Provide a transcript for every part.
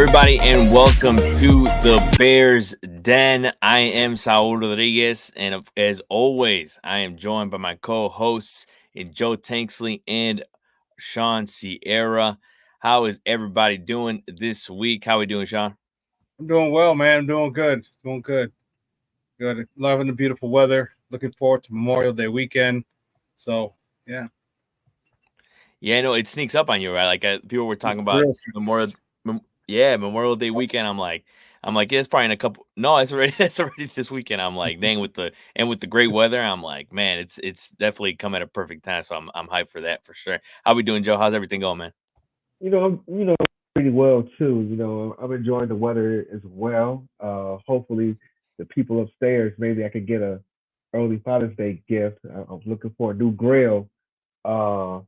everybody, and welcome to the Bears Den. I am Saul Rodriguez, and as always, I am joined by my co-hosts Joe Tanksley and Shawn Sierra. How is everybody doing this week? How are we doing, Shawn? I'm doing well, man. I'm doing good. Doing good. Good. Loving the beautiful weather. Looking forward to Memorial Day weekend. So, yeah. Yeah, no, it sneaks up on you, right? Like people were talking about Real Memorial Day weekend. I'm like, yeah, it's probably in a couple. No, it's already this weekend. I'm like, dang, with the great weather, I'm like, man, it's definitely come at a perfect time. So I'm hyped for that for sure. How we doing, Joe? How's everything going, man? I'm pretty well too. I'm enjoying the weather as well. Hopefully, the people upstairs, maybe I could get a early Father's Day gift. I'm looking for a new grill. Uh,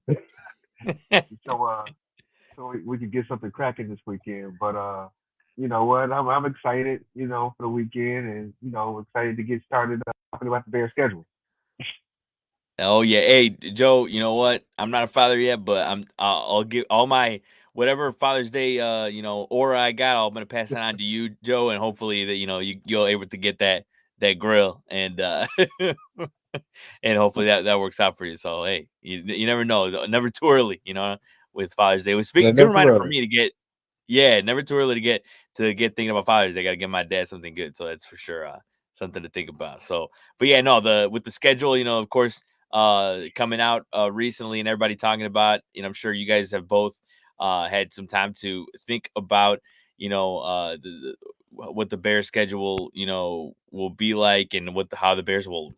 so we could get something cracking this weekend. But you know what? I'm excited. For the weekend, and excited to get started talking about the Bears schedule. Oh yeah, hey Joe, you know what? I'm not a father yet, but I'll give all my whatever Father's Day aura I got. I'm gonna pass it on to you, Joe, and hopefully that you're able to get that grill and and hopefully that works out for you. So hey, you never know, never too early, with Father's Day. It was Yeah, good never reminder for early. me to get. Yeah, never too early to get thinking about Father's Day. I got to give my dad something good, so that's for sure something to think about. So, but yeah, no, with the schedule, of course, coming out recently and everybody talking about, I'm sure you guys have both had some time to think about, what the Bears schedule, will be like and how the Bears will,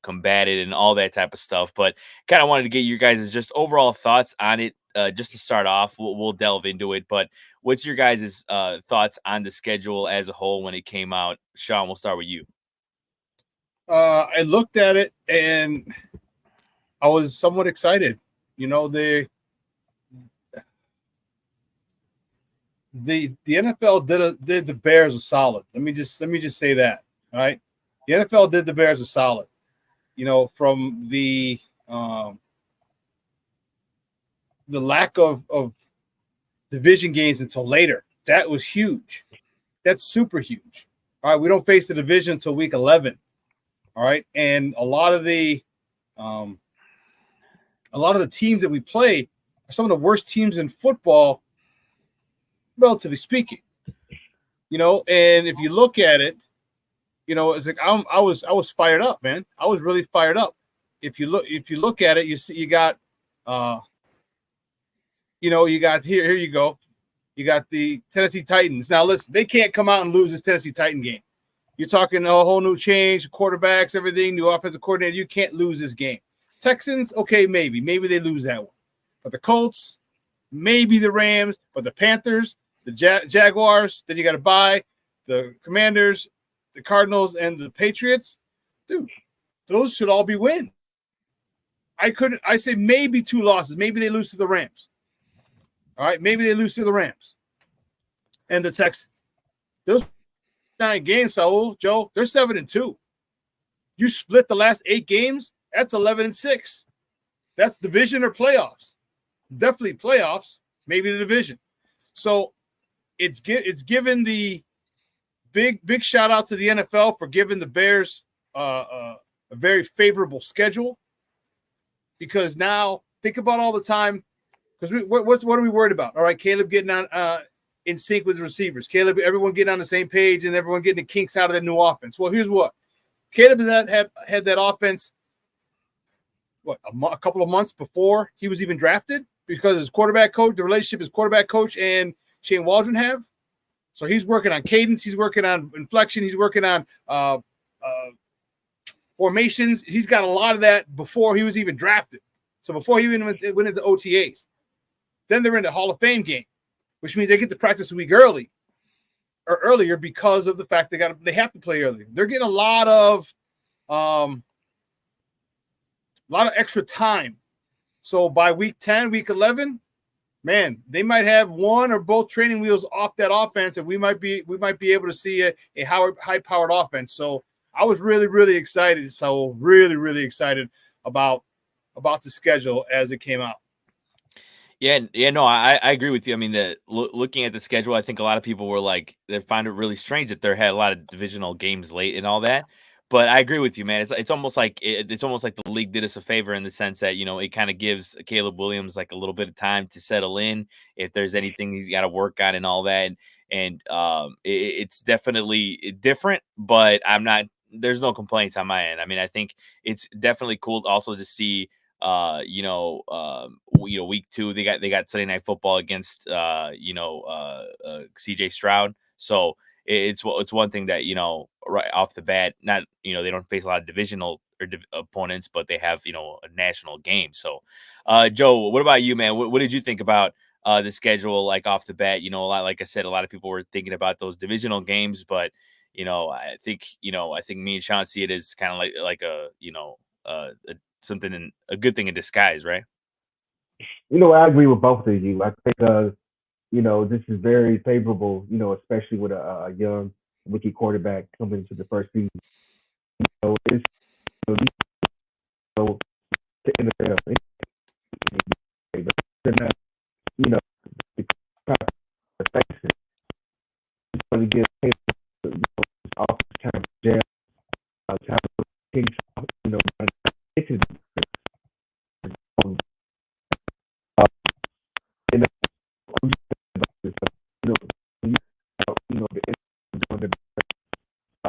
combat it and all that type of stuff. But kind of wanted to get you guys' just overall thoughts on it. Just to start off, we'll delve into it. But what's your guys' thoughts on the schedule as a whole when it came out? Shawn, we'll start with you. I looked at it and I was somewhat excited. The NFL did the Bears a solid. Let me just say that. All right. The NFL did the Bears a solid. From the lack of division games until later. That was huge. That's super huge. All right, we don't face the division until week 11. All right, and a lot of the teams that we play are some of the worst teams in football, relatively speaking. And if you look at it, it's like I was fired up, man. I was really fired up. If you look at it, you see you got you got here you go. You got the Tennessee Titans. Now, listen, they can't come out and lose this Tennessee Titan game. You're talking a whole new change, quarterbacks, everything, new offensive coordinator. You can't lose this game. Texans, okay, maybe they lose that one. But the Colts, maybe the Rams, but the Panthers, the Jaguars, then you got to buy the Commanders, the Cardinals, and the Patriots. Dude, those should all be wins. I say maybe 2 losses. Maybe they lose to the Rams. All right, maybe they lose to the Rams and the Texans. Those 9 games, Saul, Joe, they're 7-2. You split the last 8 games, that's 11-6. That's division or playoffs. Definitely playoffs, maybe the division. So it's given the big shout out to the NFL for giving the Bears a very favorable schedule, because now think about all the time. Because what are we worried about? All right, Caleb getting on in sync with the receivers. Caleb, everyone getting on the same page and everyone getting the kinks out of that new offense. Well, here's what. Caleb has had that offense, a couple of months before he was even drafted, because his quarterback coach, the relationship his quarterback coach and Shane Waldron have. So he's working on cadence. He's working on inflection. He's working on formations. He's got a lot of that before he was even drafted. So before he even went into OTAs. Then they're in the Hall of Fame game, which means they get to practice a week earlier because of the fact they have to play earlier. They're getting a lot of extra time. So by week 10, week 11, man, they might have one or both training wheels off that offense, and we might be able to see a high-powered offense. So I was really, really excited. So really, really excited about the schedule as it came out. Yeah, no, I agree with you. I mean, looking at the schedule, I think a lot of people were like they find it really strange that there had a lot of divisional games late and all that. But I agree with you, man. It's almost like it's almost like the league did us a favor in the sense that it kind of gives Caleb Williams like a little bit of time to settle in if there's anything he's got to work on and all that. And it's definitely different, but I'm not. There's no complaints on my end. I mean, I think it's definitely cool also to see week 2 they got Sunday Night Football against CJ Stroud. So it's one thing that right off the bat, not they don't face a lot of divisional or opponents, but they have a national game. So Joe, what about you, man? What did you think about the schedule, like off the bat? A lot, like I said, a lot of people were thinking about those divisional games, but I think me and Shawn see it as kind of like something a good thing in disguise, right? I agree with both of you. I think this is very favorable, especially with a young rookie quarterback coming into the first season. It's so the NFL, they're not, the proper faces. It's going to give off kind of jail, kind of things, it's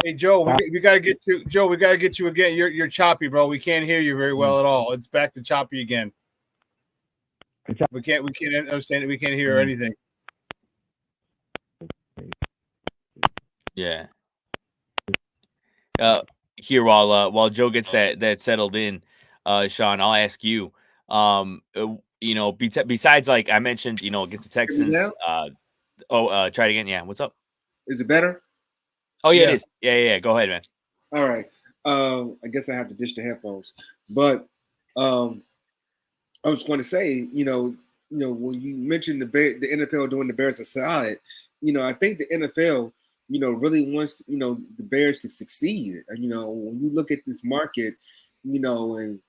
Hey Joe, we gotta get you. Joe, we gotta get you again. You're choppy, bro. We can't hear you very well at all. It's back to choppy again. We can't understand it. We can't hear anything. Yeah. Here while Joe gets that settled in, Shawn, I'll ask you. Besides, like I mentioned, against the Texans. Try it again. Yeah, what's up? Is it better? Oh yeah, it is. Yeah. Go ahead, man. All right. I guess I have to ditch the headphones, but I was going to say, when you mentioned the NFL doing the Bears aside, I think the NFL, really wants the Bears to succeed. And when you look at this market, and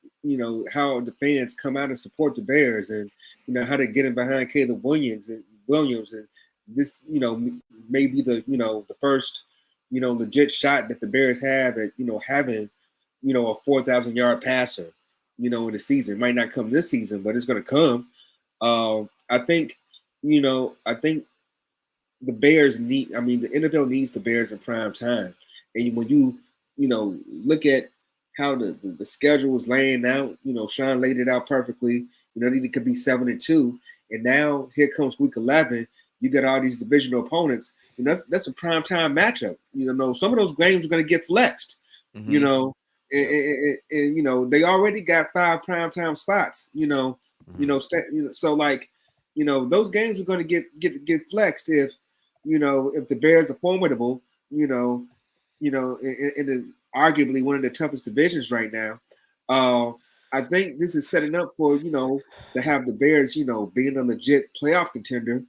how the fans come out and support the Bears, and how they're getting behind Caleb Williams and this, may be the first, legit shot that the Bears have at, having, a 4,000-yard passer, in the season. It might not come this season, but it's going to come. I think the Bears the NFL needs the Bears in prime time. And when you look at how the schedule is laying out, Shawn laid it out perfectly. It could be 7-2. And now here comes week 11. You got all these divisional opponents. That's a prime time matchup. Some of those games are going to get flexed. Mm-hmm. And they already got 5 prime time spots. So like, those games are going to get flexed if the Bears are formidable. In arguably one of the toughest divisions right now. I think this is setting up for to have the Bears being a legit playoff contender.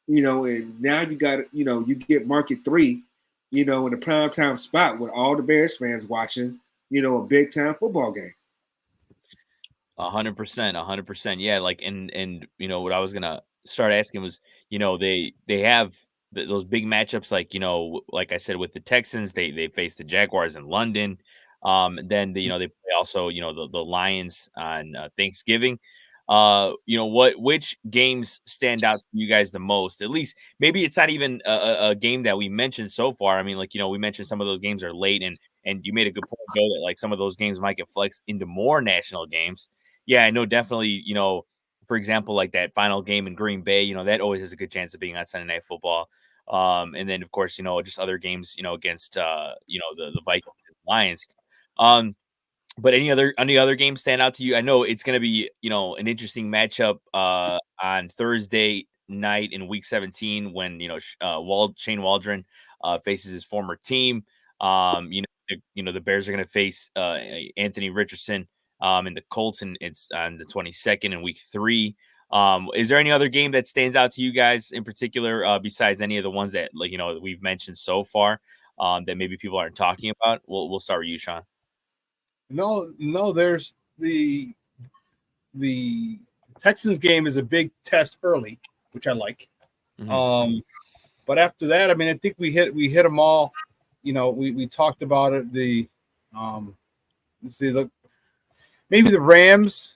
And now you got you get market 3, in a primetime spot with all the Bears fans watching, a big time football game. 100%. Yeah, like and what I was gonna start asking was, they have those big matchups, like like I said with the Texans, they face the Jaguars in London. Then they play also the Lions on Thanksgiving. Which games stand out to you guys the most? At least maybe it's not even a game that we mentioned so far. I mean, like we mentioned some of those games are late, and you made a good point, Joe, that like some of those games might get flexed into more national games. Yeah, I know definitely, for example, like that final game in Green Bay, that always has a good chance of being on Sunday Night Football. And then of course, just other games, against the Vikings and Lions. But any other games stand out to you? I know it's going to be, an interesting matchup on Thursday night in week 17 when, Shane Waldron faces his former team. The Bears are going to face Anthony Richardson and the Colts, and it's on the 22nd in week 3. Is there any other game that stands out to you guys in particular besides any of the ones that that we've mentioned so far that maybe people aren't talking about? We'll start with you, Shawn. No, there's the Texans game is a big test early, which I like. Mhm. But after that, I mean, I think we hit them all. You know, we talked about it. Let's see, look, maybe the Rams.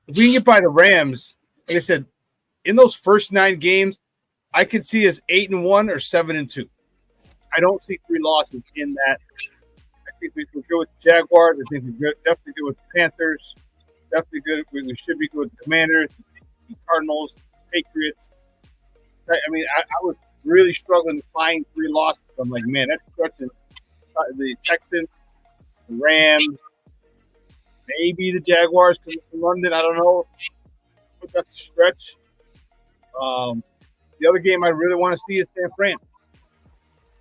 If we can get by the Rams, like I said, in those first 9 games, I could see us 8-1 or 7-2. I don't see 3 losses in that. I think we're good with the Jaguars. I think we're definitely good with the Panthers. Definitely good. We should be good with the Commanders, the Cardinals, the Patriots. I mean, I was really struggling to find 3 losses. I'm like, man, that's stretching. The Texans, the Rams, maybe the Jaguars because it's in London. I don't know, but that's a stretch. The other game I really want to see is San Fran.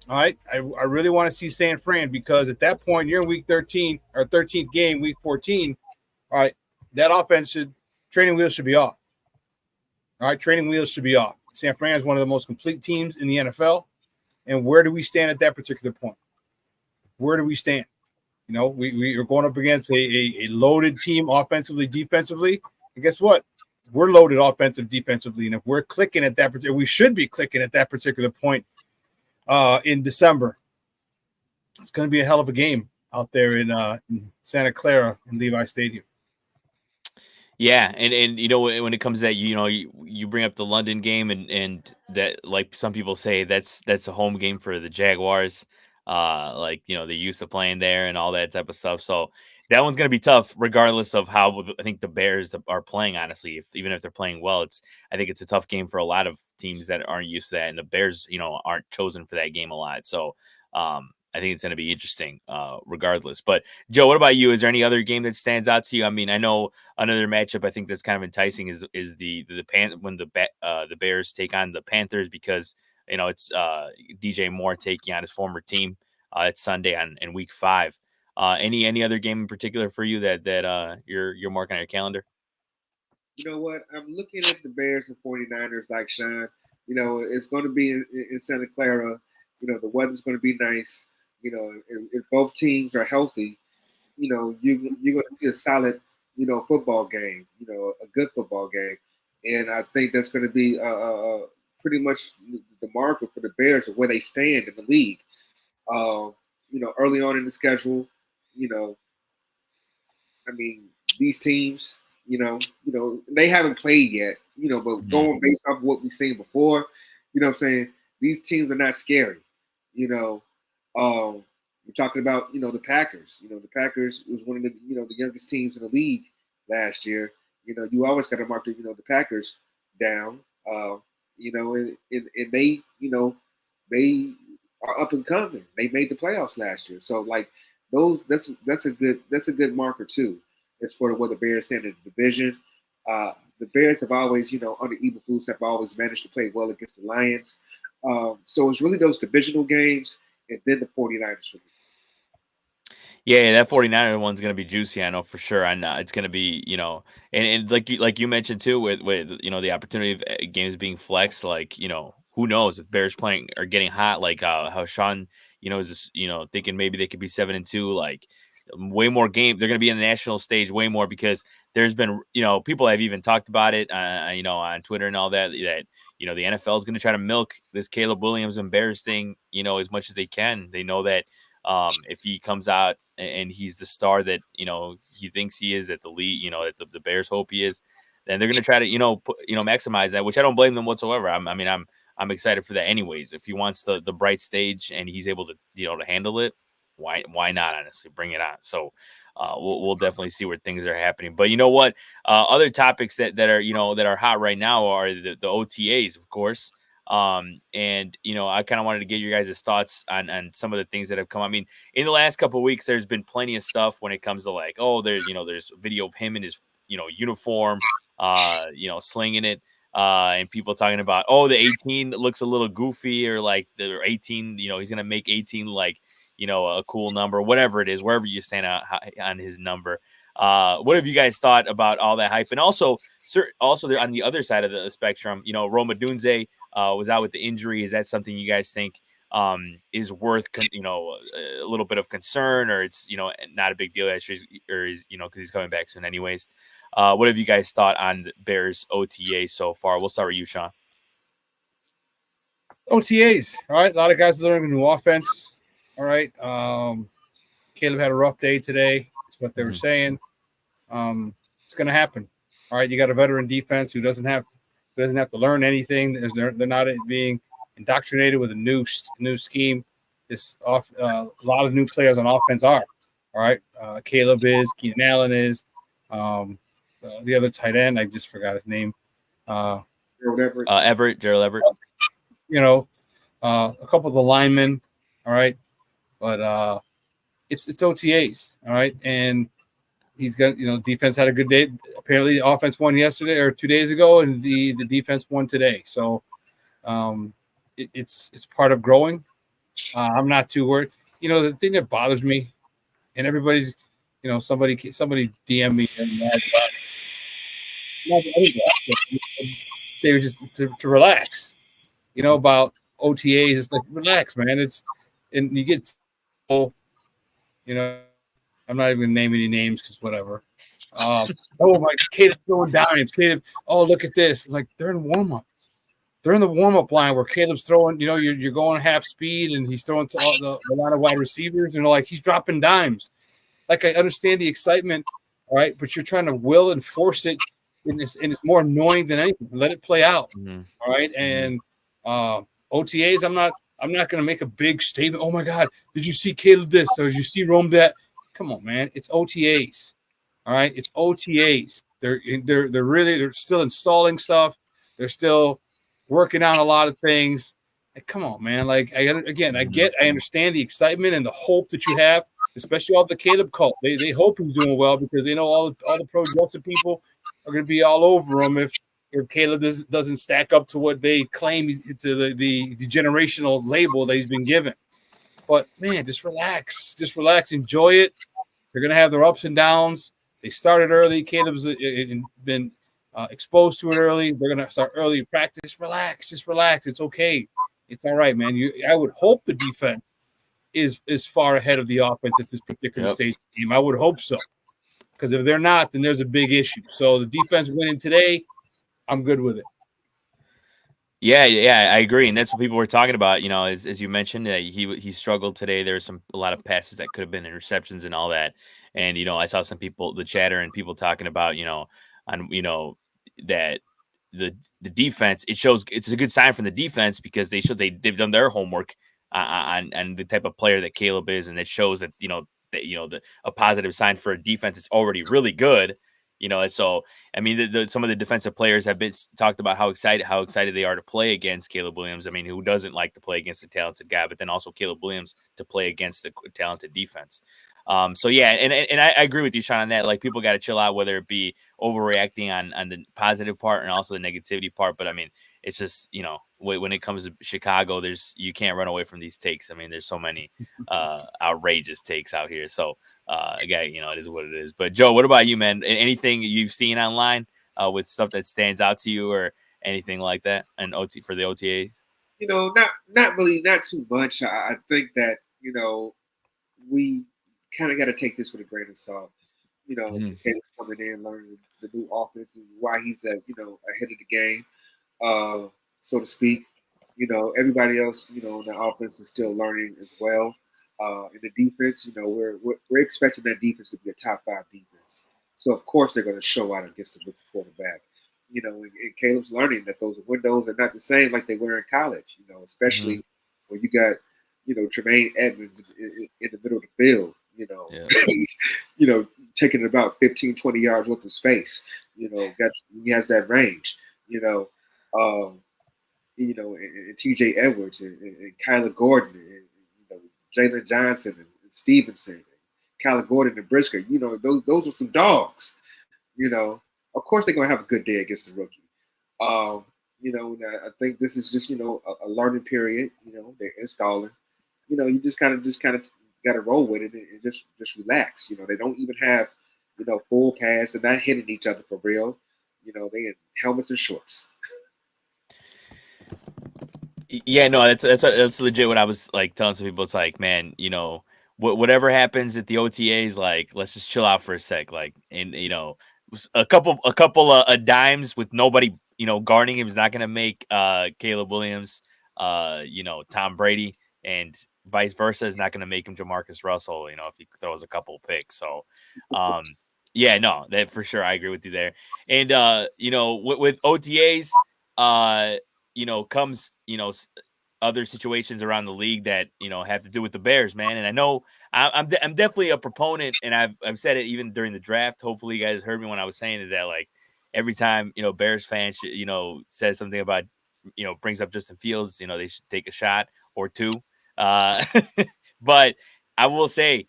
All right, I really want to see San Fran because at that point you're in week 13 or 13th game, week 14. All right, that offense training wheels should be off. All right, training wheels should be off. San Fran is one of the most complete teams in the NFL. And where do we stand at that particular point? Where do we stand? You know, we are going up against a loaded team offensively, defensively. And guess what? We're loaded offensive, defensively. And if we're clicking at that particular, we should be clicking at that particular point in December. It's going to be a hell of a game out there in Santa Clara in Levi Stadium. Yeah, and you know when it comes to that, you know, you bring up the London game and that, like some people say, that's a home game for the Jaguars. Like, you know, they're used to playing there and all that type of stuff. So that one's gonna be tough, regardless of how I think the Bears are playing. Honestly, even if they're playing well, I think it's a tough game for a lot of teams that aren't used to that, and the Bears, you know, aren't chosen for that game a lot. So I think it's gonna be interesting, regardless. But Joe, what about you? Is there any other game that stands out to you? I mean, I know another matchup I think that's kind of enticing is when the Bears take on the Panthers, because you know it's DJ Moore taking on his former team. It's Sunday in week 5. Any other game in particular for you that you're marking on your calendar? You know what? I'm looking at the Bears and 49ers like Shawn. You know, it's going to be in Santa Clara. You know, the weather's going to be nice. You know, if both teams are healthy, you know, you're going to see a solid, you know, football game. You know, a good football game, and I think that's going to be pretty much the marker for the Bears of where they stand in the league. Uh, you know, early on in the schedule, you know, I mean, these teams, they haven't played yet, but Mhm. going based off what we've seen before, you know what I'm saying? These teams are not scary. You know, we're talking about, the Packers. You know, the Packers was one of the youngest teams in the league last year. You know, you always got to mark the Packers down. And they, they are up and coming. They made the playoffs last year. So like that's a good marker too. As for where the Bears stand in the division. The Bears have always, under Eberflus, have always managed to play well against the Lions. So it's really those divisional games and then the 49ers for me. Yeah, that 49er one's gonna be juicy, I know for sure. I know it's gonna be, and like you mentioned too, with the opportunity of games being flexed, like, who knows if Bears playing are getting hot, like how Shawn, is just, thinking maybe they could be 7-2, like way more games. They're gonna be in the national stage way more because there's been, people have even talked about it, on Twitter and all that, the NFL is gonna try to milk this Caleb Williams and Bears thing, as much as they can. They know that if he comes out and he's the star that he thinks he is, that the league, that the Bears hope he is, then they're going to try to maximize that, which I don't blame them whatsoever. I'm excited for that anyways. If he wants the bright stage and he's able to to handle it, why not? Honestly, bring it on. So we'll definitely see where things are happening. But you know what? Other topics that are that are hot right now are the OTAs, of course. And I kind of wanted to get your guys' thoughts on some of the things that have come. I mean, in the last couple of weeks, there's been plenty of stuff when it comes to like, oh, there's a video of him in his uniform, slinging it, and people talking about, oh, the 18 looks a little goofy, or like the 18, he's gonna make 18 like a cool number, whatever it is, wherever you stand on his number. What have you guys thought about all that hype? And also there on the other side of the spectrum, Roma Dunze was out with the injury. Is that something you guys think is worth a little bit of concern, or it's not a big deal, or is because he's coming back soon anyways? What have you guys thought on the Bears OTA so far? We'll start with you, Shawn. OTAs, all right. A lot of guys learning a new offense. All right. Caleb had a rough day today. That's what they were saying. It's going to happen. All right. You got a veteran defense who doesn't have to learn anything. They're not being indoctrinated with a new scheme. A lot of new players on offense are. All right. Caleb is. Keenan Allen is. The other tight end, I just forgot his name. Gerald Everett. You know, a couple of the linemen. All right. But it's OTAs. All right. And he's got, defense had a good day. Apparently, the offense won yesterday or 2 days ago, and the defense won today. So it's part of growing. I'm not too worried. The thing that bothers me, and everybody's, somebody DM me and they were just to relax. About OTAs. It's like, relax, man. And you get, I'm not even gonna name any names because whatever. Oh my, Caleb throwing dimes. Caleb, oh, look at this. Like, they're in warm-ups. They're in the warm-up line where Caleb's throwing, you're going half speed and he's throwing to all the line of wide receivers, and like he's dropping dimes. Like, I understand the excitement, all right, but you're trying to will and force it, and it's more annoying than anything. Let it play out. All right. And OTAs, I'm not gonna make a big statement. Oh my God, did you see Caleb this? Or did you see Rome that? Come on, man. It's OTAs. All right, it's OTAs. They're still installing stuff. They're still working on a lot of things. Like, come on, man. Like, I understand the excitement and the hope that you have, especially all the Caleb cult. They hope he's doing well because they know all the pro Joseph people are going to be all over him if Caleb doesn't stack up to what they claim to the generational label that he's been given. But man, just relax, enjoy it. They're going to have their ups and downs. They started early. Caleb's been exposed to it early. They're going to start early practice. Just relax. It's okay. It's all right, man. I would hope the defense is far ahead of the offense at this particular stage of the game. I would hope so. Because if they're not, then there's a big issue. So the defense winning today, I'm good with it. Yeah, I agree, and that's what people were talking about. As you mentioned, he struggled today. There's a lot of passes that could have been interceptions and all that. And I saw some people, the chatter, and people talking about that the defense. It shows it's a good sign from the defense because they've done their homework on the type of player that Caleb is, and it shows that a positive sign for a defense that's already really good. So I mean, some of the defensive players have been talked about how excited they are to play against Caleb Williams. I mean, who doesn't like to play against a talented guy, but then also Caleb Williams to play against a talented defense. So yeah, and I agree with you, Shawn, on that. Like, people got to chill out, whether it be overreacting on the positive part and also the negativity part. But I mean, it's just, when it comes to Chicago, you can't run away from these takes. I mean, there's so many outrageous takes out here. So again, it is what it is. But Joe, what about you, man? Anything you've seen online with stuff that stands out to you or anything like that and for the OTAs? Not really, not too much. I think that, we kind of got to take this with a grain of salt. Caleb coming in, learning the new offense and why he's ahead of the game, so to speak. Everybody else, in the offense is still learning as well. In the defense, we're expecting that defense to be a top 5 defense. So of course they're going to show out against the rookie quarterback. And Caleb's learning that those windows are not the same like they were in college. Especially when you got Tremaine Edmonds in the middle of the field. Taking about 15, 20 yards worth of space. He has that range. And T.J. Edwards and Kyler Gordon and Jalen Johnson and Stevenson, and Kyler Gordon and Brisker. Those are some dogs. Of course they're gonna have a good day against the rookie. And I think this is just a learning period. They're installing. You just kind of got to roll with it and just relax. They don't even have full pads. They're not hitting each other for real. They in helmets and shorts. Yeah, no, that's legit. What I was like telling some people, it's like, man, whatever happens at the OTAs, like, let's just chill out for a sec, like, and a couple of dimes with nobody, guarding him is not going to make Caleb Williams, Tom Brady, and vice versa is not going to make him Jamarcus Russell, if he throws a couple of picks. So, yeah, no, that for sure. I agree with you there. And, with OTAs, comes, other situations around the league that, have to do with the Bears, man. And I know I'm definitely a proponent, and I've said it even during the draft. Hopefully you guys heard me when I was saying that, like, every time, Bears fans, says something about, brings up Justin Fields, they should take a shot or two. But I will say,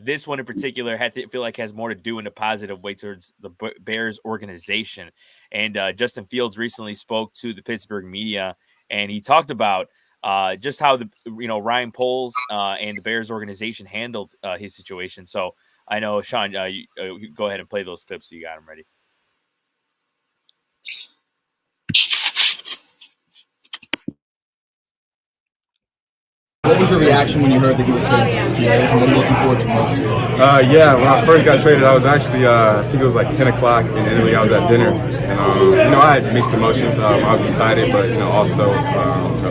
this one in particular feel like has more to do in a positive way towards the Bears organization. And Justin Fields recently spoke to the Pittsburgh media, and he talked about just how the Ryan Poles and the Bears organization handled his situation. So I know, Shawn, you go ahead and play those clips so you got them ready. What was your reaction when you heard that you were traded to the Bears, and what are you looking forward to most? Yeah, when I first got traded, I was actually, I think it was like 10 o'clock in Italy. I was at dinner, and I had mixed emotions. I was excited, but also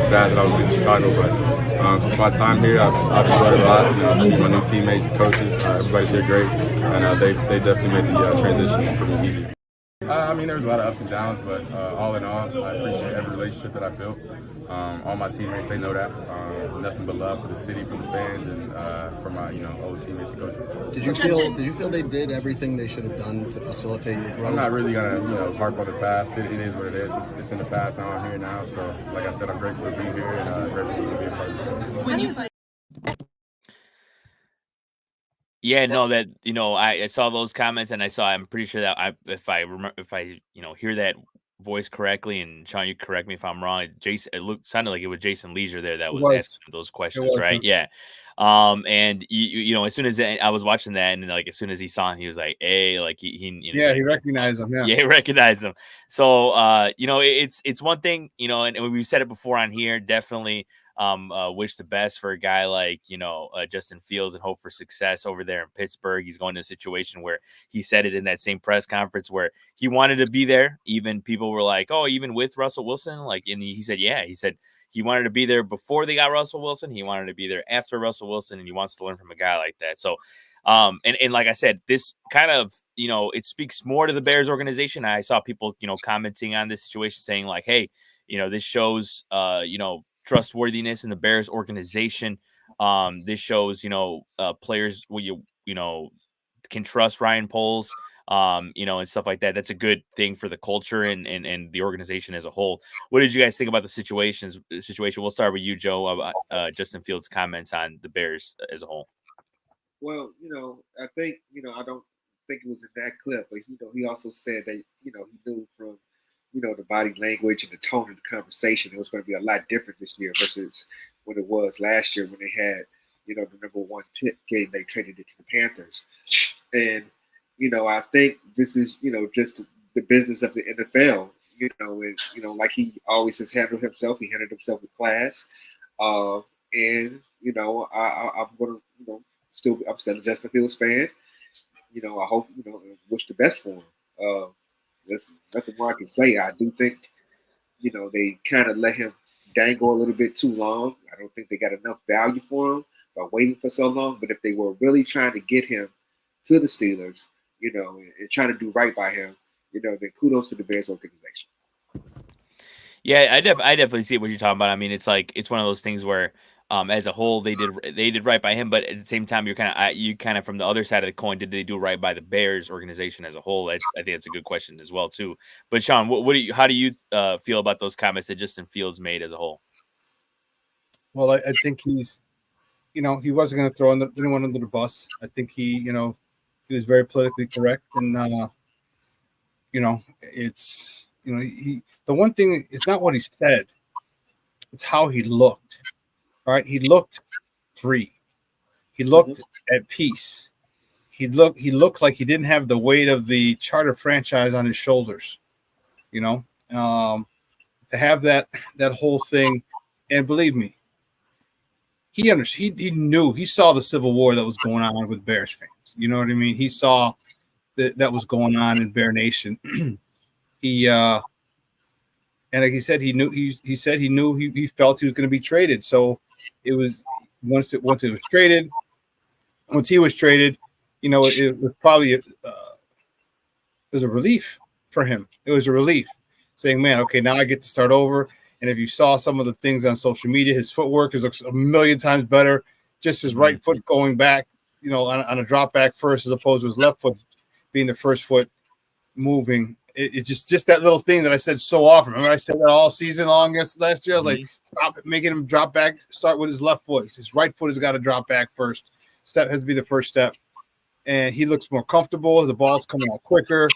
sad that I was in Chicago. But since my time here, I've enjoyed it a lot. My new teammates, coaches, everybody's here great, and they definitely made the transition for me easy. There was a lot of ups and downs, but all in all, I appreciate every relationship that I built. All my teammates, they know that. Nothing but love for the city, for the fans, and for my old teammates and coaches. Did you feel they did everything they should have done to facilitate your growth? I'm not really gonna harp on the past. It is what it is. It's in the past. Now I'm here now. So, like I said, I'm grateful to be here and grateful to be a part of the story. Yeah, no, that I saw those comments, and I'm pretty sure that if I hear that voice correctly, and Shawn, you correct me if I'm wrong. Jason, sounded like it was Jason Leisure there that was asking those questions, right? Yeah. And as soon as I was watching that, and like as soon as he saw him, he was like, "Hey," like he recognized him. Yeah, he recognized him. So it's one thing, and we've said it before on here. Definitely. Wish the best for a guy like, Justin Fields, and hope for success over there in Pittsburgh. He's going to a situation where he said it in that same press conference where he wanted to be there. Even people were like, "Oh, even with Russell Wilson?" And he said, yeah, he said he wanted to be there before they got Russell Wilson. He wanted to be there after Russell Wilson, and he wants to learn from a guy like that. So, and like I said, this kind of, it speaks more to the Bears organization. I saw people, commenting on this situation saying like, hey, this shows, trustworthiness in the Bears organization. This shows, players can trust Ryan Poles, and stuff like that. That's a good thing for the culture and the organization as a whole. What did you guys think about the situation? We'll start with you, Joe, about Justin Fields' comments on the Bears as a whole. Well, I think, I don't think it was in that clip, but he also said that, he knew from the body language and the tone of the conversation, it was going to be a lot different this year versus when it was last year when they had, the number one pick game, they traded it to the Panthers. And, I think this is, just the business of the NFL, like he always has handled himself. He handled himself with class. And, I'm going to, I'm still a Justin Fields fan. I hope, wish the best for him. There's nothing more I can say. I do think, they kind of let him dangle a little bit too long. I don't think they got enough value for him by waiting for so long. But if they were really trying to get him to the Steelers, and trying to do right by him, then kudos to the Bears organization. Yeah, I definitely see what you're talking about. It's like, it's one of those things where, as a whole, they did right by him, but at the same time, you kind of from the other side of the coin, did they do right by the Bears organization as a whole? I think that's a good question as well too. But Shawn, how do you feel about those comments that Justin Fields made as a whole? Well, I think he's, he wasn't going to throw anyone under the bus. I think he was very politically correct, and it's the one thing, it's not what he said, it's how he looked. Right, he looked free. He looked at peace. He looked like he didn't have the weight of the charter franchise on his shoulders. To have that whole thing, and believe me, he understood. He knew. He saw the civil war that was going on with Bears fans. You know what I mean? He saw that was going on in Bear Nation. He and like he said, he felt he was going to be traded. So it was once it was traded, once he was traded, it was probably it was a relief for him. It was a relief, saying, "Man, okay, now I get to start over." And if you saw some of the things on social media, his footwork looks a million times better. Just his right foot going back, on a drop back first, as opposed to his left foot being the first foot moving. It's just that little thing that I said so often. Remember, I said that all season long last year. I was like, making him drop back, start with his left foot. His right foot has got to drop back first. Step has to be the first step. And he looks more comfortable. The ball's coming out quicker.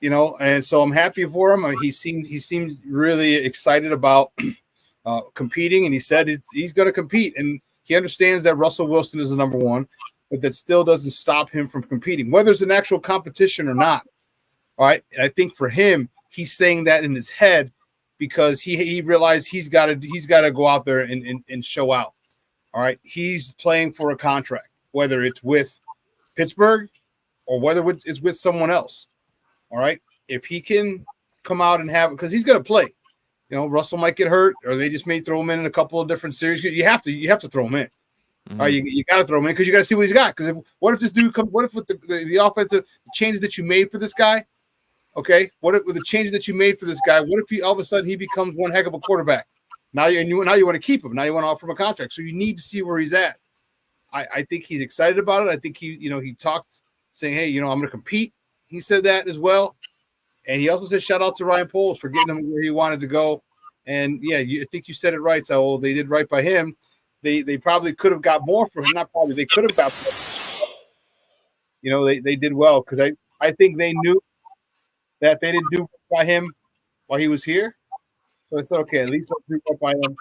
And so I'm happy for him. He seemed really excited about competing, and he said he's going to compete, and he understands that Russell Wilson is the number one, but that still doesn't stop him from competing, whether it's an actual competition or not. All right, and I think for him, he's saying that in his head because he realized he's got to go out there and show out. All right, he's playing for a contract, whether it's with Pittsburgh or whether it's with someone else. All right. If he can come out and have, because he's going to play, Russell might get hurt, or they just may throw him in a couple of different series. You have to throw him in. All right. You got to throw him in because you got to see what he's got. Because what if this dude what if with the offensive changes that you made for this guy? Okay. What if with the changes that you made for this guy? What if all of a sudden he becomes one heck of a quarterback? Now you want to keep him. Now you want to offer him a contract. So you need to see where he's at. I think he's excited about it. I think he talked saying, "Hey, I'm going to compete." He said that as well. And he also said shout out to Ryan Poles for getting him where he wanted to go. And, yeah, I think you said it right, Saul. They did right by him. They probably could have got more for him. Not probably. They could have got more. They did well because I think they knew that they didn't do by him while he was here. So I said, okay, at least let's do right by him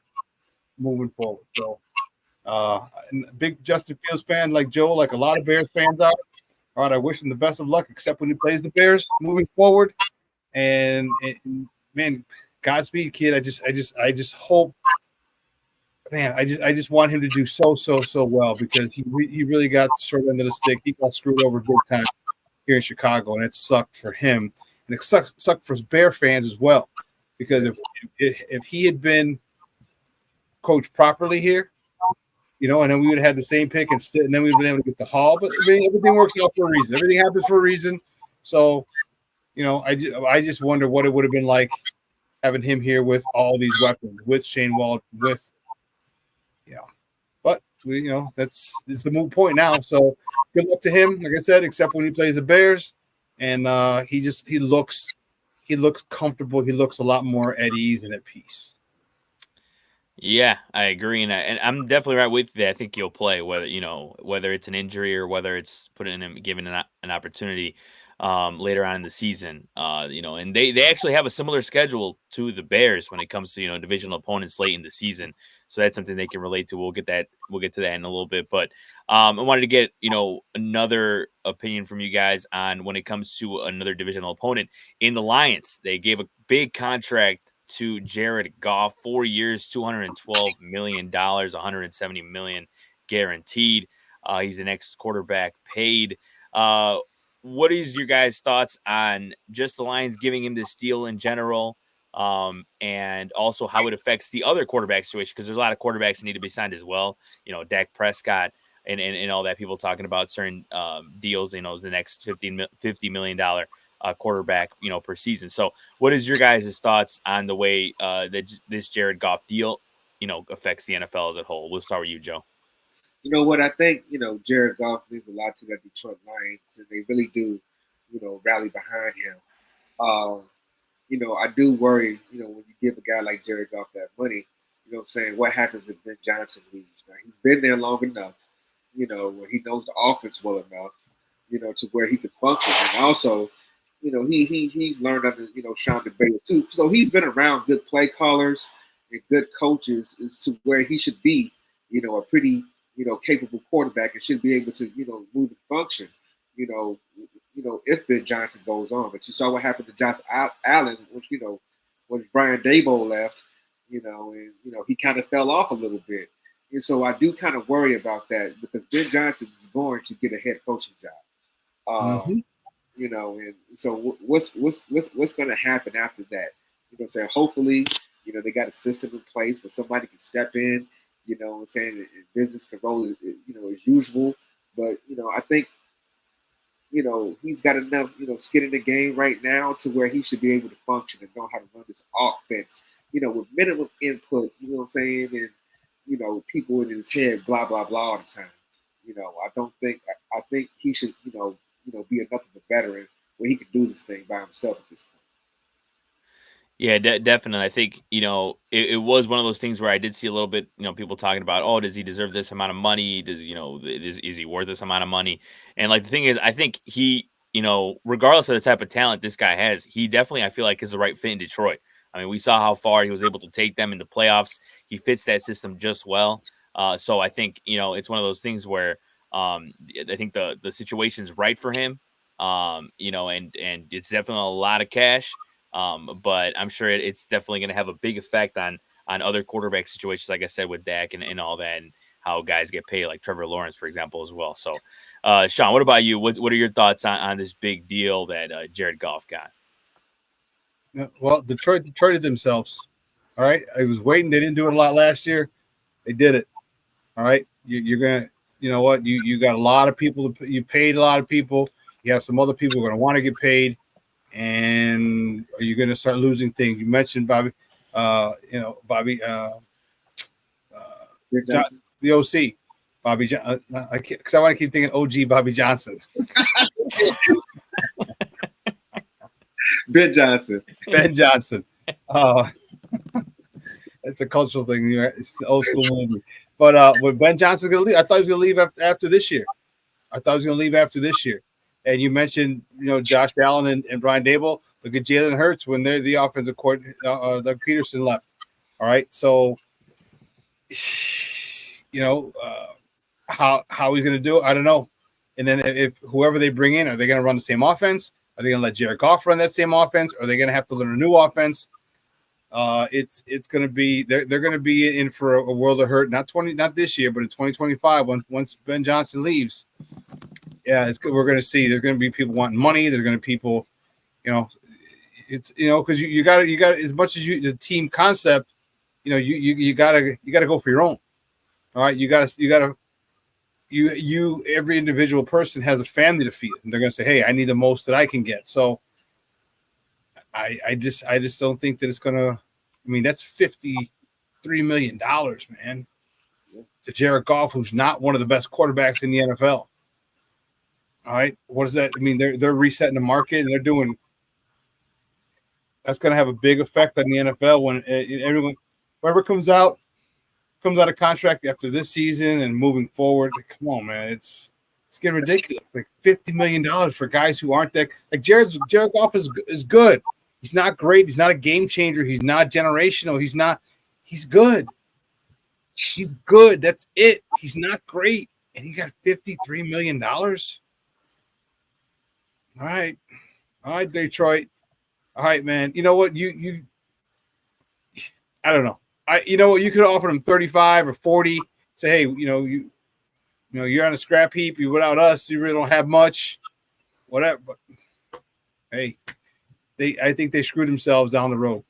moving forward. So big Justin Fields fan like Joe, like a lot of Bears fans are. All right, I wish him the best of luck, except when he plays the Bears moving forward. And man, Godspeed, kid. I just hope, man. I just want him to do so well because he really got the short end of the stick. He got screwed over big time here in Chicago, and it sucked for him, and it sucked for Bear fans as well. Because if he had been coached properly here, and then we would have had the same pick and then we'd been able to get the haul. But everything works out for a reason. Everything happens for a reason. So, I just wonder what it would have been like having him here with all these weapons, with Shane Waldron, But it's a moot point now. So good luck to him. Like I said, except when he plays the Bears, and he looks comfortable. He looks a lot more at ease and at peace. Yeah, I agree, and I'm definitely right with you. I think he'll play, whether it's an injury or whether it's giving an opportunity later on in the season. And they actually have a similar schedule to the Bears when it comes to divisional opponents late in the season. So that's something they can relate to. We'll get to that in a little bit, but I wanted to get another opinion from you guys on when it comes to another divisional opponent in the Lions. They gave a big contract to Jared Goff, 4 years, $212 million, $170 million guaranteed. He's the next quarterback paid. What is your guys' thoughts on just the Lions giving him this deal in general, and also how it affects the other quarterback situation? Because there's a lot of quarterbacks that need to be signed as well. Dak Prescott and all that, people talking about certain deals, the next $50 million quarterback, per season. So what is your guys' thoughts on the way that this Jared Goff deal, affects the NFL as a whole? We'll start with you, Joe. You know what? I think, Jared Goff means a lot to the Detroit Lions, and they really do, rally behind him. I do worry, when you give a guy like Jared Goff that money, what happens if Ben Johnson leaves? Now, he's been there long enough, where he knows the offense well enough, to where he can function. And also, he's learned under, Shawn too. So he's been around good play callers and good coaches as to where he should be, a pretty, capable quarterback and should be able to, move and function, if Ben Johnson goes on. But you saw what happened to Josh Allen, which, when Brian Daboll left, and, he kind of fell off a little bit. And so I do kind of worry about that because Ben Johnson is going to get a head coaching job. you know. And so what's going to happen after that? You know what I'm saying? Hopefully, you know, they got a system in place where somebody can step in, you know what I'm saying, and business can roll, you know, as usual. But, you know, I think, you know, he's got enough, you know, skin in the game right now to where he should be able to function and know how to run this offense, you know, with minimum input, you know what I'm saying, and, you know, people in his head, blah, blah, blah all the time. You know, I think he should, you know, be enough of a veteran where he can do this thing by himself at this point. Yeah, definitely. I think, you know, it was one of those things where I did see a little bit, you know, people talking about, oh, does he deserve this amount of money? Does, you know, is he worth this amount of money? And like the thing is, I think he, you know, regardless of the type of talent this guy has, he definitely, I feel like, is the right fit in Detroit. I mean, we saw how far he was able to take them in the playoffs. He fits that system just well. So I think, you know, it's one of those things where I think the situation's right for him. You know, and it's definitely a lot of cash. But I'm sure it's definitely going to have a big effect on other quarterback situations, like I said, with Dak and all that, and how guys get paid, like Trevor Lawrence, for example, as well. So, Shawn, what about you? What are your thoughts on this big deal that Jared Goff got? Yeah, well, Detroit traded themselves. All right. I was waiting. They didn't do it a lot last year. They did it. All right. You're going to, you know what? You got a lot of people. You paid a lot of people. You have some other people who are going to want to get paid. And are you going to start losing things? You mentioned Bobby, you know, Bobby, the OC, Bobby. I can't, because I want to keep thinking OG Bobby Johnson. Ben Johnson. Ben Johnson. It's a cultural thing. You know, it's an old school movie. But when Ben Johnson's going to leave, I thought he was going to leave after this year. And you mentioned, you know, Josh Allen and Brian Dable. Look at Jalen Hurts when they're the offensive coordinator. Doug Peterson left. All right, so you know how he's going to do it, I don't know. And then if whoever they bring in, are they going to run the same offense? Are they going to let Jared Goff run that same offense? Or are they going to have to learn a new offense? It's going to be they're going to be in for a world of hurt. Not this year, but in 2025 once Ben Johnson leaves. Yeah, it's good. We're going to see. There's going to be people wanting money. There's going to be people, you know, it's, you know, because you got as much as the team concept, you know, you got to go for your own. All right, every individual person has a family to feed, and they're going to say, hey, I need the most that I can get. So I just don't think that it's going to. I mean, that's $53 million, man, to Jared Goff, who's not one of the best quarterbacks in the NFL. All right, what does that? I mean, they're resetting the market, and they're doing. That's going to have a big effect on the NFL when everyone, whoever comes out of contract after this season and moving forward. Like, come on, man, it's getting ridiculous. Like $50 million for guys who aren't that. Like Jared Goff is good. He's not great. He's not a game changer. He's not generational. He's not. He's good. He's good. That's it. He's not great, and he got $53 million. All right, Detroit. All right, man. You know what? You I don't know. You know what? You could have offered him 35 or 40. Say, hey, you know, you're on a scrap heap. You without us, you really don't have much. Whatever. But hey, I think they screwed themselves down the road.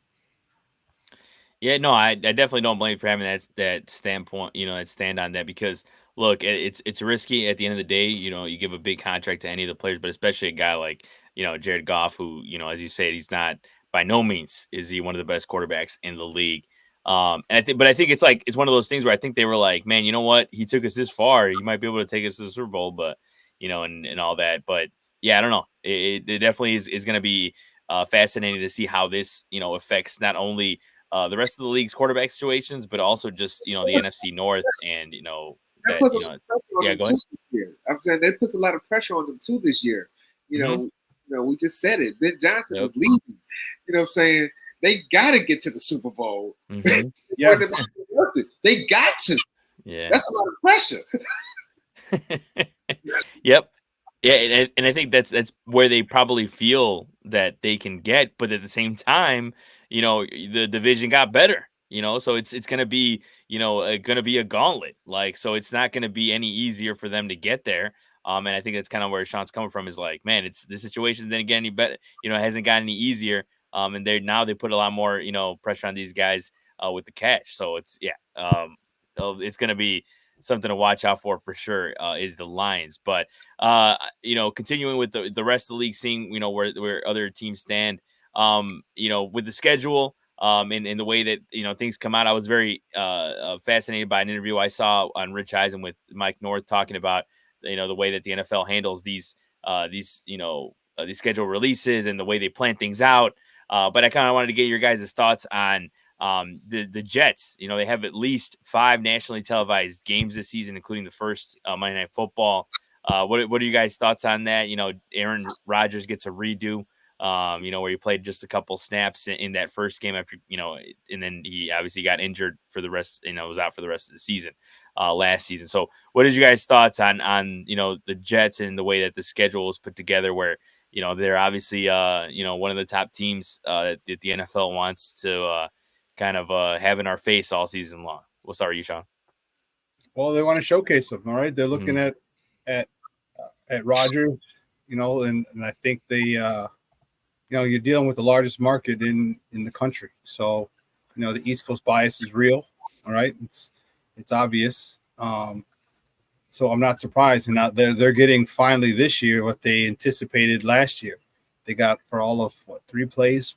Yeah, no, I definitely don't blame you for having that standpoint, you know, that stand on that, because look, it's risky at the end of the day. You know, you give a big contract to any of the players, but especially a guy like, you know, Jared Goff, who, you know, as you said, he's not, by no means is he one of the best quarterbacks in the league. And I think it's one of those things where I think they were like, man, you know what, he took us this far, he might be able to take us to the Super Bowl, but you know, and all that. But yeah, I don't know. It definitely is going to be fascinating to see how this, you know, affects not only the rest of the league's quarterback situations, but also just, you know, the NFC North, and, you know, that that, puts you a know, pressure on yeah, them go too ahead. this year. I'm saying that puts a lot of pressure on them too this year. You know, we just said it. Ben Johnson is leaving. You know what I'm saying? They got to get to the Super Bowl. Mm-hmm. Yes, they got to. Yeah, that's a lot of pressure. Yep. Yeah, and I think that's where they probably feel that they can get, but at the same time, you know, the division got better, you know, so it's going to be, you know, going to be a gauntlet. Like, so it's not going to be any easier for them to get there. And I think that's kind of where Shawn's coming from, is like, man, it's the situation didn't get any better, it hasn't gotten any easier. And they put a lot more, pressure on these guys with the cash. So it's going to be something to watch out for sure, is the Lions. But continuing with the rest of the league, seeing where other teams stand, with the schedule, and the way that things come out. I was very fascinated by an interview I saw on Rich Eisen with Mike North, talking about the way that the NFL handles these schedule releases and the way they plan things out. But I kind of wanted to get your guys' thoughts on the Jets. They have at least 5 nationally televised games this season, including the first Monday Night Football. What are you guys' thoughts on that? Aaron Rodgers gets a redo, where he played just a couple snaps in that first game after, and then he obviously got injured for the rest, was out for the rest of the season last season. So what is your guys' thoughts on the Jets and the way that the schedule is put together, where, they're obviously, one of the top teams that the NFL wants to kind of have in our face all season long? We'll start with you, Shawn. Well, they want to showcase them. All right. They're looking at Rodgers, and I think they, you're dealing with the largest market in the country. So, the East Coast bias is real. All right. It's obvious. So I'm not surprised. And now they're getting finally this year what they anticipated last year. They got for all of 4 plays.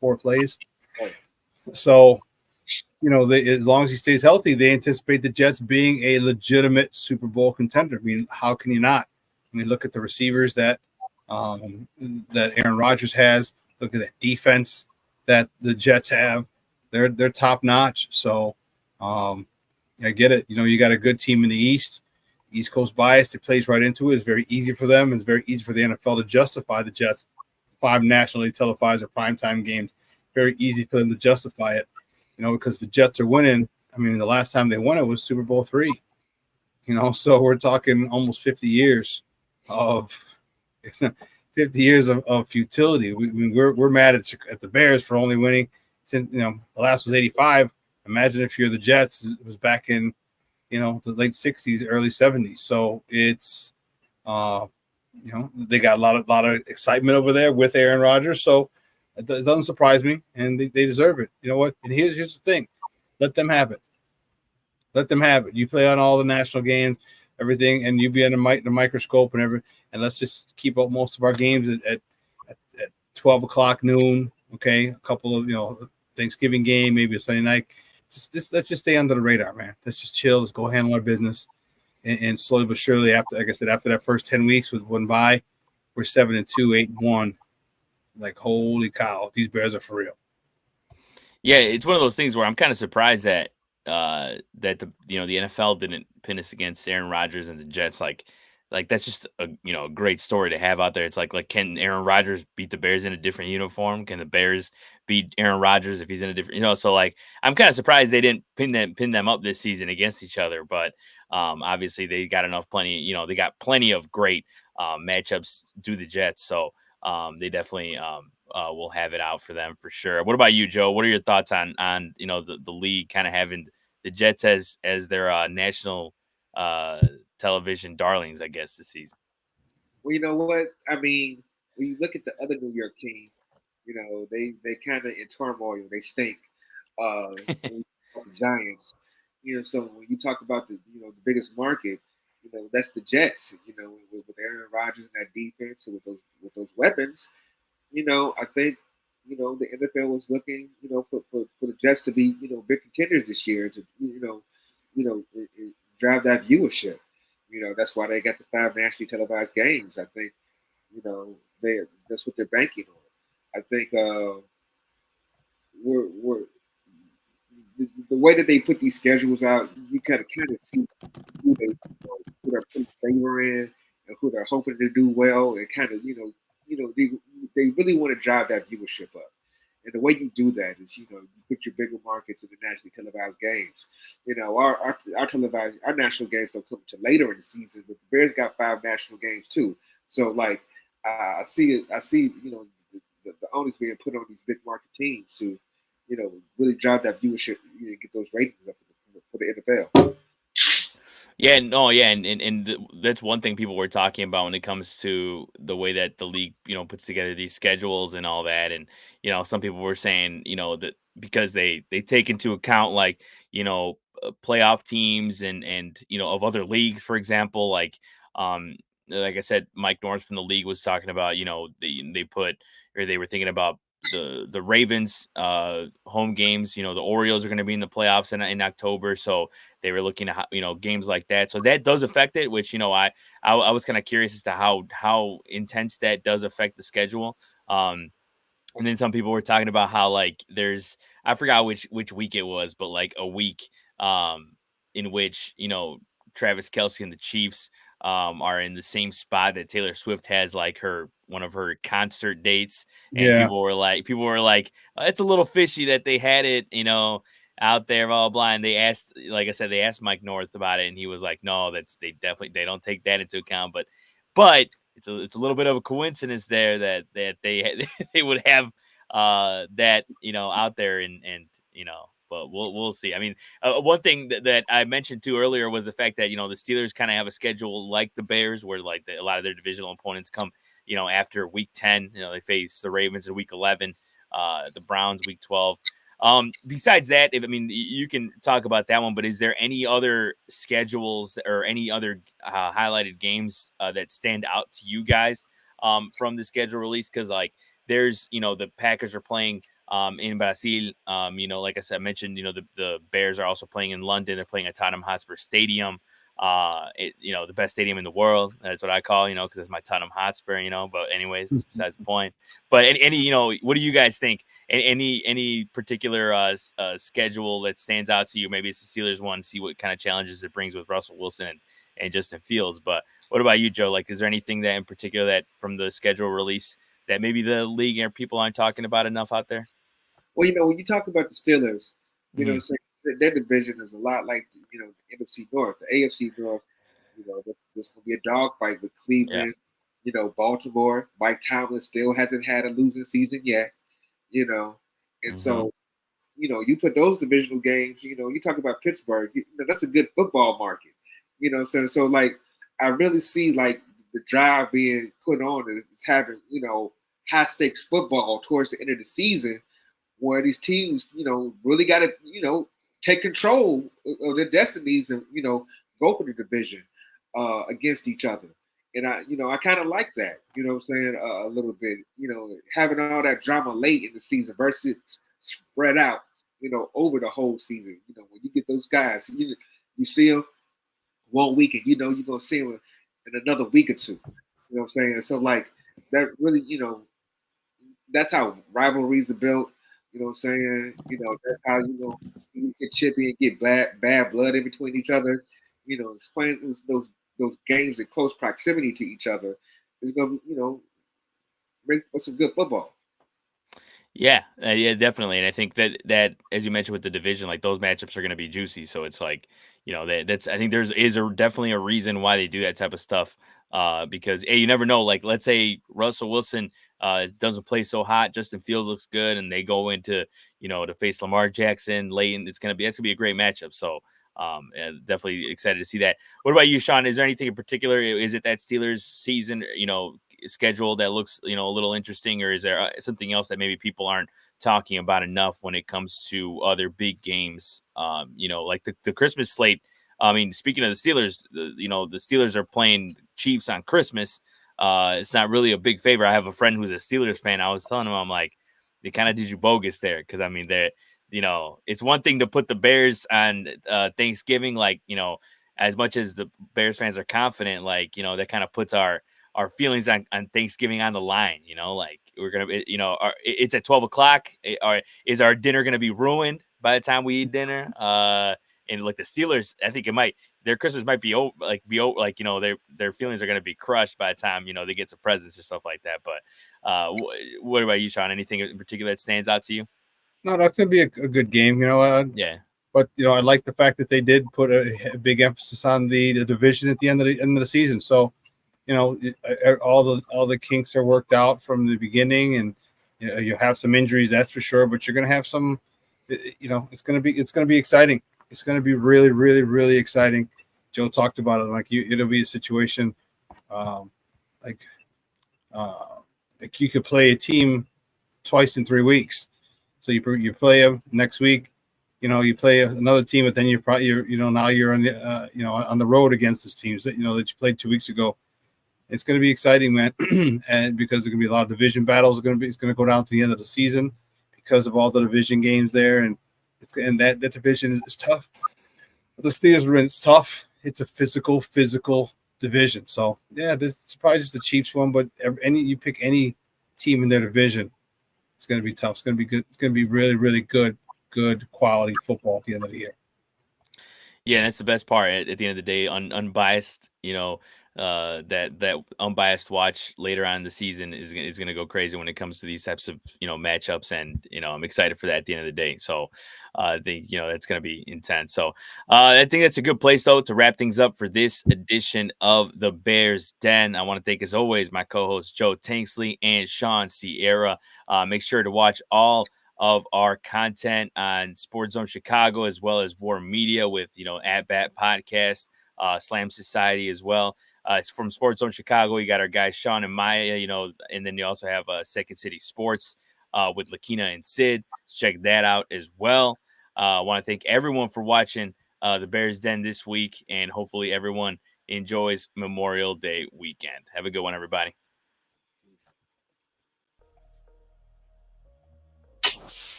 So, as long as he stays healthy, they anticipate the Jets being a legitimate Super Bowl contender. I mean, how can you not? I mean, look at the receivers that Aaron Rodgers has. Look at that defense that the Jets have. They're top notch. So, I get it. You got a good team in the East Coast bias. It plays right into it. It's very easy for them. And it's very easy for the NFL to justify the Jets 5 nationally televised or primetime games. Very easy for them to justify it, because the Jets are winning. I mean, the last time they won it was Super Bowl III. So we're talking almost 50 years of 50 years of futility. We're mad at the Bears for only winning since the last was 85. Imagine if you're the Jets. It was back in the late 60s, early 70s. So it's they got a lot of excitement over there with Aaron Rodgers. So it doesn't surprise me, and they deserve it. You know what? And here's the thing: let them have it. Let them have it. You play on all the national games, everything, and you be under the microscope and everything. And let's just keep up most of our games at 12 o'clock noon. Okay, a couple of Thanksgiving game, maybe a Sunday night. Let's just stay under the radar, man. Let's just chill. Let's go handle our business, and slowly but surely, after that first 10 weeks with one bye, we're 7-2, 8-1. Like, holy cow, these Bears are for real. Yeah, it's one of those things where I'm kind of surprised that the NFL didn't pin us against Aaron Rodgers and the Jets. Like that's just a great story to have out there. It's like can Aaron Rodgers beat the Bears in a different uniform? Can the Bears beat Aaron Rodgers if he's in a different, so like I'm kind of surprised they didn't pin them up this season against each other. But obviously they got they got plenty of great matchups to the Jets. So they definitely will have it out for them for sure. What about you, Joe? What are your thoughts on the league kind of having the Jets as their national television darlings, I guess, this season? Well, you know what? I mean, when you look at the other New York team, they kind of in turmoil. They stink. The Giants, so when you talk about the biggest market, that's the Jets. With Aaron Rodgers and that defense, and with those weapons, I think the NFL was looking, for the Jets to be, big contenders this year to, drive that viewership. That's why they got the 5 nationally televised games. I think, that's what they're banking on. I think we're the way that they put these schedules out, you kind of see who they're putting favor in and who they're hoping to do well, and kind of they really want to drive that viewership up. And the way you do that is, you put your bigger markets in the nationally televised games. Our national games don't come to later in the season, but the Bears got 5 national games too. So like I see the onus being put on these big market teams to, really drive that viewership, get those ratings up for the NFL. Yeah, no, yeah, and that's one thing people were talking about when it comes to the way that the league, puts together these schedules and all that. And some people were saying, that because they take into account like playoff teams and of other leagues, for example, like I said, Mike North from the league was talking about, they put or they were thinking about the Ravens home games. The Orioles are going to be in the playoffs in October, so they were looking at games like that, so that does affect it. Which I was kind of curious as to how intense that does affect the schedule. And then some people were talking about how like there's I forgot which week it was, but like a week in which Travis Kelce and the Chiefs are in the same spot that Taylor Swift has like one of her concert dates, and Yeah. people were like it's a little fishy that they had it out there, blah, blah, blah. And they asked, like I said, they asked Mike North about it, and he was like, no, they don't take that into account. But it's a little bit of a coincidence there that they they would have that out there, and but we'll see. I mean, one thing that I mentioned too earlier was the fact that the Steelers kind of have a schedule like the Bears, where like a lot of their divisional opponents come after week 10. They face the Ravens in week 11, the Browns week 12. Besides that, you can talk about that one, but is there any other schedules or any other highlighted games that stand out to you guys from the schedule release? Because like there's the Packers are playing in Brazil. Like I said, I mentioned the Bears are also playing in London. They're playing at Tottenham Hotspur Stadium. The best stadium in the world. That's what I call, because it's my Tottenham Hotspur, but anyways, it's besides the point. But any, what do you guys think? Any particular schedule that stands out to you? Maybe it's the Steelers one, see what kind of challenges it brings with Russell Wilson and Justin Fields. But what about you, Joe? Like, is there anything that in particular that from the schedule release that maybe the league and people aren't talking about enough out there? Well, when you talk about the Steelers, their division is a lot like the NFC North, the AFC North. This will be a dogfight with Cleveland. Yeah. Baltimore. Mike Tomlin still hasn't had a losing season yet. And so you put those divisional games. You talk about Pittsburgh. That's a good football market. So like I really see like the drive being put on and it's having high stakes football towards the end of the season, where these teams really got to take control of their destinies and go for the division against each other. And I kind of like that, what I'm saying, a little bit, having all that drama late in the season versus spread out, over the whole season. When you get those guys, you see them 1 week and you're going to see them in another week or two. You know what I'm saying? So like that really, that's how rivalries are built. You know what I'm saying? That's how you get chippy and get bad blood in between each other. It's playing those games in close proximity to each other is going to, make for some good football. Yeah, definitely. And I think that as you mentioned with the division, like those matchups are going to be juicy. So it's like, that's I think is definitely a reason why they do that type of stuff. Because you never know. Like, let's say Russell Wilson doesn't play so hot, Justin Fields looks good, and they go into to face Lamar Jackson late, and that's gonna be a great matchup. So definitely excited to see that. What about you, Shawn? Is there anything in particular? Is it that Steelers season, schedule that looks, a little interesting, or is there something else that maybe people aren't talking about enough when it comes to other big games? Like the Christmas slate. I mean, speaking of the Steelers, the Steelers are playing Chiefs on Christmas. It's not really a big favor. I have a friend who's a Steelers fan. I was telling him, I'm like, they kind of did you bogus there. Cause I mean, it's one thing to put the Bears on Thanksgiving, like, as much as the Bears fans are confident, like, that kind of puts our feelings on Thanksgiving on the line, like we're going to, it's at 12 o'clock. Or is our dinner going to be ruined by the time we eat dinner? And like the Steelers, I think their Christmas might be over, their feelings are going to be crushed by the time, they get some presents or stuff like that. But what about you, Shawn? Anything in particular that stands out to you? No, that's going to be a good game, Yeah. But, I like the fact that they did put a big emphasis on the division at the end of the season. So, all the kinks are worked out from the beginning, and you have some injuries, that's for sure, but you're going to have some, it's going to be exciting. It's going to be really, really, really exciting Joe talked about it. Like it'll be a situation like you could play a team twice in 3 weeks. So you play them next week, you play another team, but then now you're on the on the road against this teams that that you played 2 weeks ago. It's going to be exciting, man, and because there's going to be a lot of division battles. It's going to go down to the end of the season because of all the division games there, and that division is tough. The Steelers were in. It's tough. It's a physical division. So yeah, this is probably just the Chiefs one, but you pick any team in their division, it's going to be tough. It's going to be good. It's going to be really, really good quality football at the end of the year. Yeah, that's the best part. At the end of the day, unbiased, that unbiased watch later on in the season is going to go crazy when it comes to these types of matchups, and I'm excited for that at the end of the day. So I think that's going to be intense. So I think that's a good place though to wrap things up for this edition of the Bears Den. I want to thank, as always, my co-hosts Joe Tanksley and Shawn Sierra. Make sure to watch all of our content on SportsZone Chicago, as well as WARR Media with At Bat Podcast, Slam Society as well. It's from SportsZone Chicago. You got our guys Shawn and Maya, and then you also have Second City Sports with Lakina and Sid. So check that out as well. I want to thank everyone for watching the Bears Den this week, and hopefully everyone enjoys Memorial Day weekend. Have a good one, everybody.